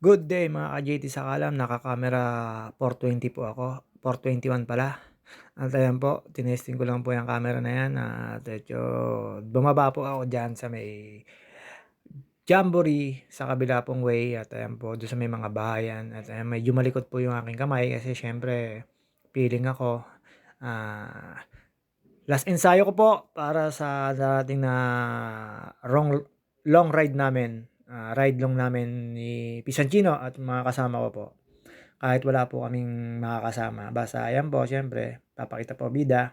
Good day mga ka-JT sa kalam, naka-camera 420 po ako, 421 pala. At ayan po, tinesting ko lang po yung camera na yan at medyo bumaba po ako dyan sa may Jamboree sa kabila pong way at ayan po doon sa may mga bahayan at ayan, medyo malikot po yung aking kamay kasi siyempre feeling ako ah, last ensayo ko po para sa darating na long ride namin, ride long namin ni Pisancino at mga kasama ko po. Kahit wala po kaming makakasama, basta ayan po siyempre papakita po bida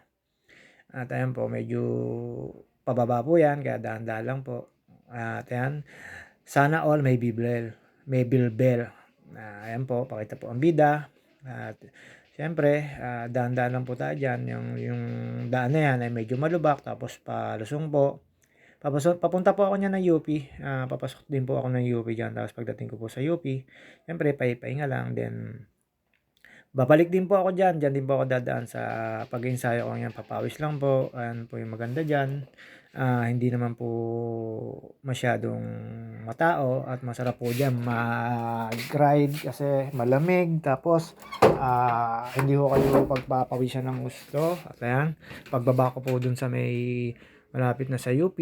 at ayan po medyo pababa po yan kaya dahan-dahan lang po. At ayan, sana all may bilbel. Ayan po, pakita po ang bida at siyempre, dahan-dahan lang po tayo diyan, yung daan na yan ay medyo malubak tapos palusong po. Papunta po ako niyan ng UP, papasok din po ako ng UP diyan tapos pagdating ko po sa UP, siyempre pahinga lang then babalik din po ako diyan din po ako dadaan sa pag-ensayo ko niyan, papawis lang po, ayan po yung maganda diyan. Hindi naman po masyadong matao at masarap po diyan mag-ride kasi malamig tapos, hindi ko kayo pagpapawisan ng gusto at ayan, pagbaba ko po dun sa may malapit na sa UP,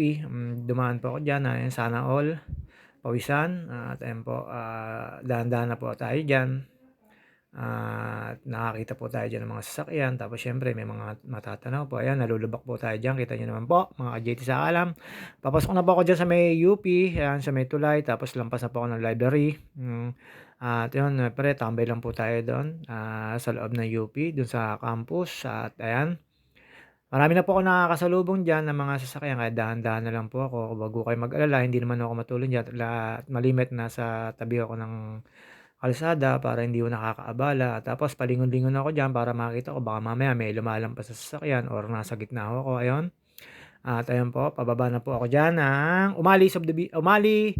dumaan po ako diyan, ayan sana all pawisan at ayan po, dahan-dahan na po tayo diyan. At nakakita po tayo diyan ng mga sasakyan tapos siyempre may mga matatanaw po. Ayan, nalulubak po tayo diyan. Kita niyo naman po mga ka-JT sa alam. Papasok na po ako diyan sa may UP, ayan sa may tulay tapos lampas na po ako ng library. At yun, siyempre tambay lang po tayo doon sa loob ng UP, doon sa campus. At ayan, marami na po ako nakakasalubong diyan ng mga sasakyan kaya dahan-dahan na lang po ako. Wag po kayong mag-alala, hindi naman ako matulog diyan at malimit nasa tabi ako ng kalsada para hindi ko nakakaabala. Tapos palingon-lingon ako diyan para makita ko baka mamaya may lumalampas na sasakyan or nasa gitna ako, ayun. At ayun po, pababa na po ako diyan ng Umali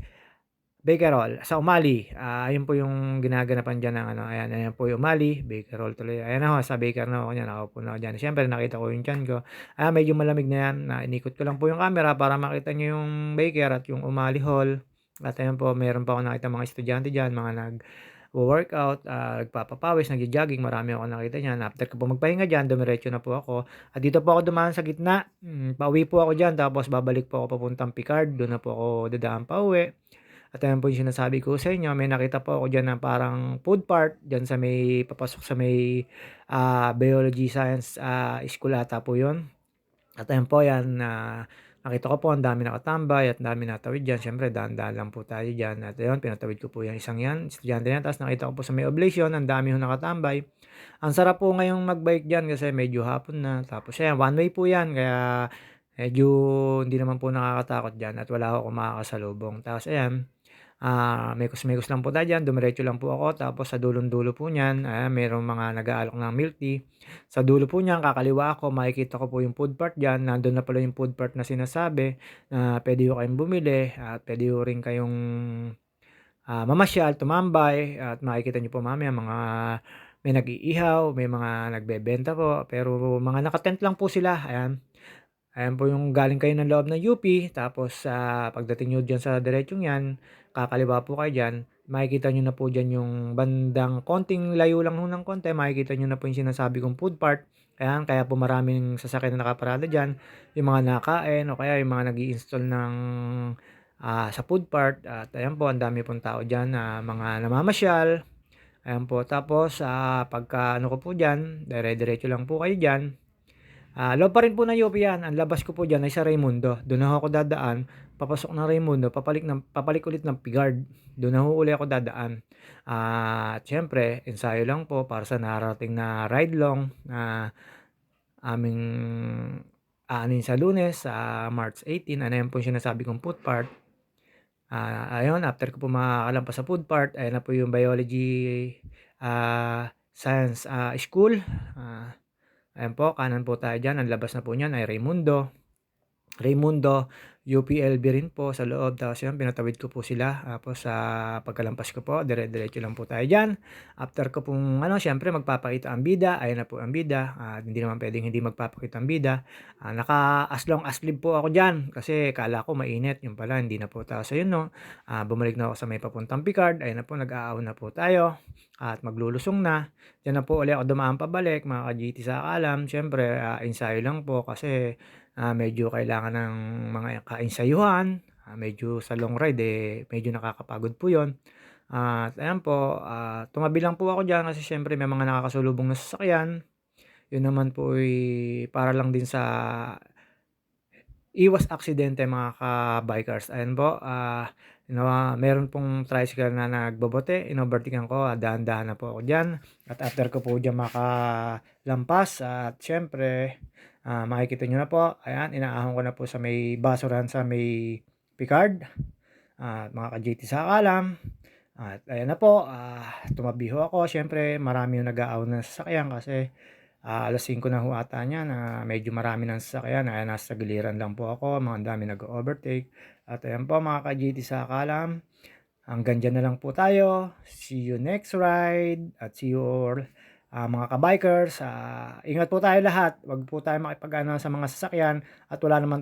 Bakerol, sa Umali. Ayun po yung ginaganapan diyan ng ano, ayan, ayan po yung Umali Bakerol tuloy. Ayan na ho, sa Baker na ako niyan, nakaupo na ako diyan. Siyempre nakita ko yung tiyan ko. Medyo malamig na yan, na inikot ko lang po yung camera para makita niyo yung Baker at yung Umali Hall. At ayun po, meron pa akong nakitang mga estudyante diyan, mga workout, nagpapapawis, nagjo-jogging, marami akong nakita niyan. After ko po magpahinga diyan, dumiretso na po ako. At dito po ako dumaan sa gitna, pauwi po ako diyan tapos babalik po ako papuntang Picard, doon na po ako dadaan pauwi. At ayan po yung sinasabi ko sa inyo, may nakita po ako diyan na parang food part, diyan sa may papasok sa may, Biology Science, School ata po 'yun. At ayan po 'yan, nakita ko po ang dami nakatambay at ang daming natawid diyan. Siyempre dahan-dahan lang po tayo diyan at ayun pinatawid ko po 'yang isang 'yan, estudyante na 'yan. Tapos nakita ko po sa may Oblation ang dami hong nakatambay. Ang sarap po ngayong mag-bike diyan kasi medyo hapon na tapos ayan one way po 'yan kaya medyo hindi naman po nakakatakot diyan at wala akong makakasalubong. Tapos ayan, mekos-mekos lang po tayo diyan, dumiretso lang po ako tapos sa dulong-dulo po niyan, merong mga nag-aalok ng milk tea. Sa dulo po niyan kakaliwa ko makikita ko po yung food part diyan, nandun na pala yung food part na sinasabi na puwede ho kayong bumili at puwede ho rin kayong, mamasyal, tumambay at makikita niyo po mamaya mga may nag-iihaw, may mga nagbebenta po pero mga naka-tent lang po sila, ayan. Ayan po yung galing kayo ng loob ng UP tapos, pagdating niyo diyan sa diretsong 'yan, kakaliwa po kayo diyan, makikita niyo na po diyan yung bandang konting layo lang ho ng konti makikita niyo na po yung sinasabi kong food part. Ayan, kaya po maraming sasakyan na nakaparada diyan, yung mga nakain o kaya yung mga nag-i-install ng, sa food part at ayan po ang dami pong tao diyan na mga namamasyal, ayan po. Tapos, pagka ano ko po diyan, dire-diretso lang po kayo diyan. Loob pa rin po ng UP 'yan, ang labas ko po diyan ay sa Raimundo, do'n na ho ako dadaan, papasok ng Raimundo, papalik ulit ng Pigard, do'n na ho uli ako dadaan. At siyempre ensayo lang po para sa nararating na ride long na aming aanuhin sa Lunes, sa March 18, ano 'yan po yung sinasabi kong food part. Ayun after ko po makalampas sa food part, ayan na po yung Biology, Science, School. Ayan po, kanan po tayo diyan, ang labas na po niyan ay Raimundo. Raimundo, UPLB rin po sa loob. Tapos yun, pinatawid ko po sila. Tapos sa pagkalampas ko po, dire-diretso lang po tayo diyan. After ko pong siyempre magpapakita ang bida. Ayan na po ang bida. Hindi naman pwedeng hindi magpapakita ang bida. As long as live po ako diyan kasi kala ko mainit. Yung pala, hindi na po. Tapos ayun no, bumalik na ako sa may papuntang Picard. Ayun na po, nag-aaw na po tayo. At maglulusong na. Diyan na po ulit ako dumaan pabalik, mga ka-GT sa Akalam. Siyempre, ensayo lang po kasi medyo kailangan ng mga kainsayuhan, medyo sa long ride, medyo nakakapagod po 'yon. At ayan po, tumabi lang po ako diyan kasi siyempre may mga nakakasalubong na sasakyan. 'Yun naman po ay para lang din sa iwas aksidente mga ka-bikers. Ayan po, meron pong tricycle na nagbobote, inovertikan ko, dahan-dahan na po ako diyan. At after ko po diyan makalampas at siyempre, makikita niyo na po, ayan, inaahon ko na po sa may basurahan sa may Picard, at mga ka-GT sa Akalam. At ayan na po, tumabi ho ako, siyempre marami yung nag-aaw na sasakyan kasi 5:00 na ho ata niyan, medyo marami ng sasakyan, nasa giliran lang po ako, ang dami nag-o-overtake. At ayan po mga ka-GT sa Akalam, hanggang diyan na lang po tayo. See you next ride at see you all, mga ka-bikers. Ingat po tayo lahat, 'wag po tayo makipag-ano sa mga sasakyan at wala naman